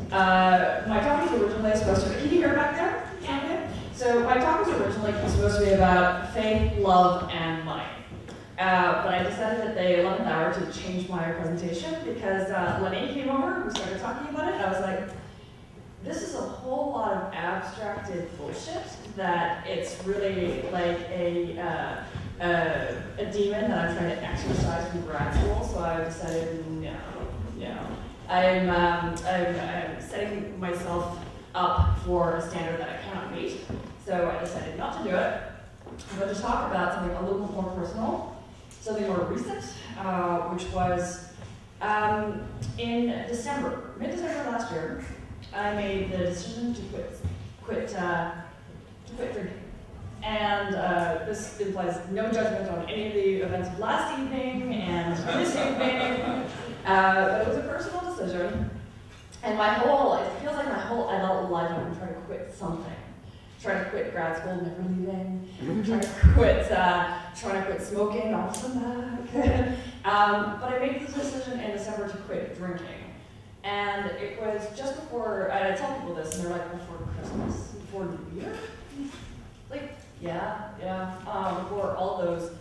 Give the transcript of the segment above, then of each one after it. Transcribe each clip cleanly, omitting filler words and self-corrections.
My talk was originally supposed to be, can you hear back there? Yeah. So my talk was originally supposed to be about faith, love, and money. But I decided at the 11th hour to change my presentation because Lenny came over, we started talking about it, and I was like, this is a whole lot of abstracted bullshit that it's really like a demon that I'm trying to exercise from grad school, so I decided, no. I'm setting myself up for a standard that I cannot meet, so I decided not to do it. I'm going to talk about something a little bit more personal, something more recent, which was in December, mid-December last year, I made the decision to quit drinking. And this implies no judgment on any of the events of last evening and this evening, but it was a personal decision. And it feels like my whole adult life I've been trying to quit something. Trying to quit grad school, never leaving. Trying to quit smoking, also back. But I made this decision in December to quit drinking. And it was just before, and I tell people this, and they're like, before Christmas, before New Year? Like, yeah, before all those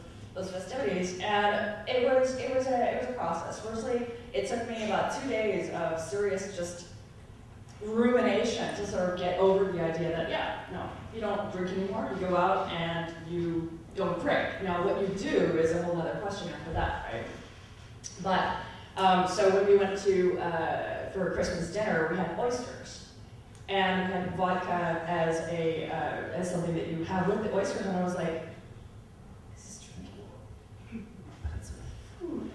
festivities. And it was a process. Firstly, it took me about 2 days of serious just rumination to sort of get over the idea that, you don't drink anymore, you go out and you don't drink. Now, what you do is a whole other question after that, right? But, so when we went to, for Christmas dinner, we had oysters. And we had vodka as something that you have with the oysters, and I was like, this is drinkable, but it's with food.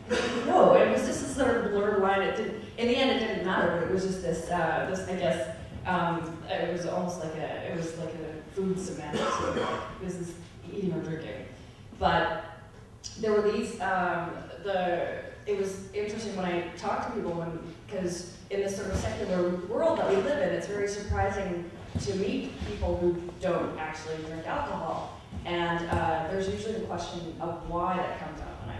No, it was just a sort of blurred line. In the end, it didn't matter, but it was just this I guess, it was almost like a food semantics. This is eating or drinking. But there were these, it was interesting when I talked to people, because in this sort of secular world that we live in, it's very surprising to meet people who don't actually drink alcohol. And there's usually the question of why that comes up, and I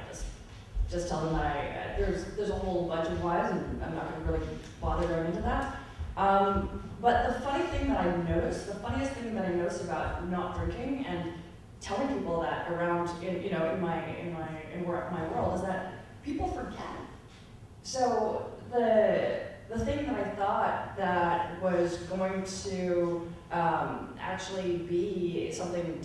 just tell them that there's a whole bunch of whys, and I'm not going to really bother going into that. But the funniest thing that I noticed about not drinking and telling people that around in my world is that people forget. So the thing that I thought that was going to actually be something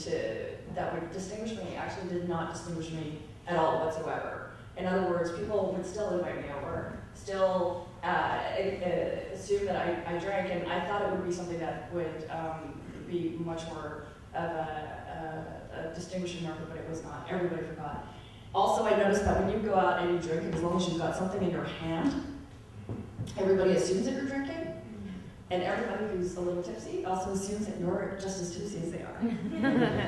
that would distinguish me actually did not distinguish me at all whatsoever. In other words, people would still invite me over, still assume that I drank, and I thought it would be something that would be much more of a distinguishing marker, but it was not. Everybody forgot. Also, I noticed that when you go out and you drink, as long as you've got something in your hand, everybody assumes that you're drinking, and everybody who's a little tipsy also assumes that you're just as tipsy as they are.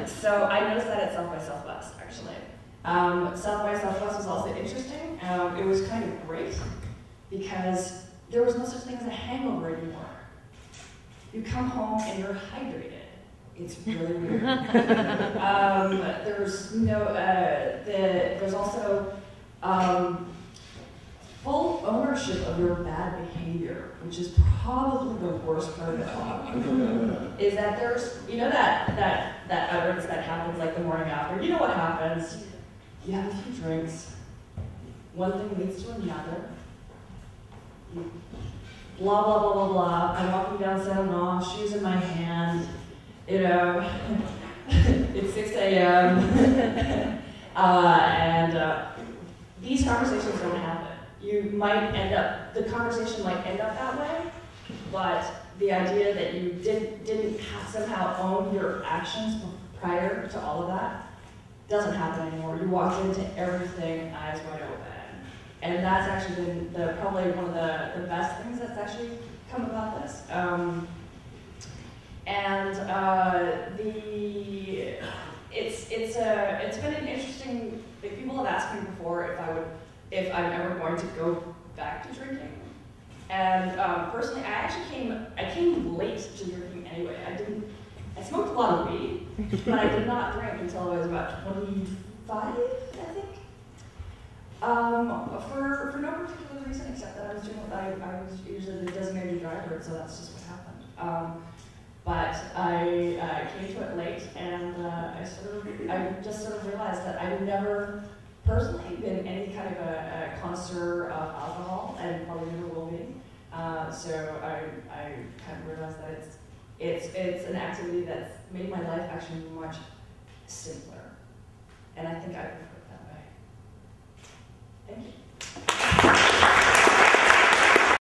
So I noticed that at South by Southwest, actually. South by Southwest was also interesting. It was kind of great because there was no such thing as a hangover anymore. You come home and you're hydrated. It's really weird. There's also full ownership of your bad behavior, which is probably the worst part of it all. Is that there's, that utterance that happens like the morning after. You know what happens? You have a few drinks. One thing leads to another. Blah, blah, blah, blah, blah. I'm walking down Saint Laurent, shoes in my hand. It's 6 a.m. and these conversations don't happen. The conversation might end up that way, but the idea that you didn't somehow own your actions prior to all of that doesn't happen anymore. You walk into everything eyes wide open. And that's actually been probably one of the best things that's actually come about this. It's been an interesting. People have asked me before if I'm ever going to go back to drinking. And personally, I came late to drinking anyway. I smoked a lot of weed, but I did not drink until I was about 25, I think. For no particular reason except that I was usually the designated driver, so that's just what happened. But I came to it late, and I just sort of realized that I've never personally been any kind of a connoisseur of alcohol, and probably never will be. So I kind of realized that it's an activity that's made my life actually much simpler, and I think I prefer it that way. Thank you.